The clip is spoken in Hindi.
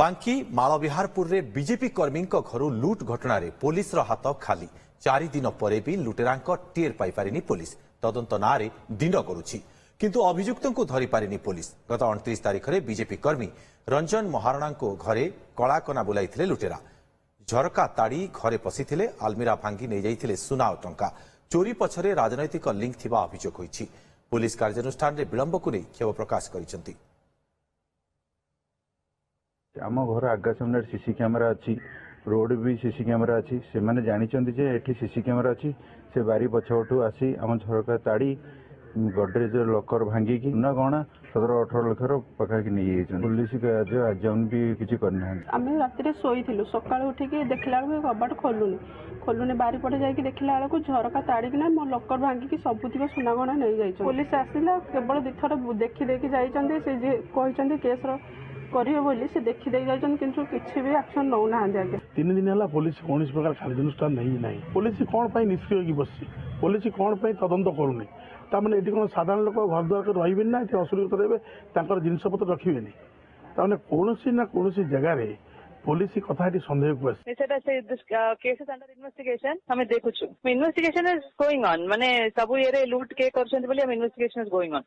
बांकी मालविहारपुर रे बीजेपी कर्मी घर लुट घटन पुलिस हाथ खाली 4 दिन पर भी लुटेरा टेर पाई पुलिस तदंत ना दिन गड़ुछि किंतु अभियुक्त को धरी पारिनी पुलिस। गत 29 तारिख में बीजेपी कर्मी रंजन महाराणा घरे कलाकना बुलाई लुटेरा झरका ताड़ी घरे पशिथिले आलमीरा भांगी नहीं जाइथिले सुना और टंका चोरी पछरे राजनैतिक लिंक थिबा अभियोग होइछि। पुलिस कार्यानुष्ठान रे विलंब को नहीं क्षोभ प्रकाश करिसेंति। आम घर आगा सामने सीसी कैमेरा अच्छी रोड भी सीसी कैमेरा अच्छी से माने जानिचंती जे एठी सीसी कैमेरा अच्छी से बारी पछवठू आसी आम झरका ताड़ी गडरेज लकर भांगी की ना गणा 17-18 लाख पकाकी नहीं पुलिस आज भी किसी करना आम राति शोलु सका उठिकी देखला कबाट खोलुनी बारी पटे जाकि देखला बेलू झरका ताड़िकिना मो लकर भांगिकी सबुतिक सुना गणा नहीं जाइए। पुलिस आसला केवल दिथर देखी जाइए से कहते केस करेंगे से देखी जाइए किंतु किसी भी एक्शन नौ ना। 3 दिन है पुलिस कौन प्रकार कार्यानुष्ठान नहीं पुलिस कौन पर निष्क्रिय की बस पुलिस कौन पर तदंत करूनी ताने ये कौन साधारण लोक घर द्वार रही ना ये असुरक्षित रे जिनपतर रखे ताने कौन ना कौन जगार पुलिस कथा सन्देह को केसेस अंडर इन्वेस्टिगेशन हमें देखुछु इन्वेस्टिगेशन इज गोइंग ऑन माने सब ये लूट के करछन बोली हम इन्वेस्टिगेशन इज गोइंग ऑन।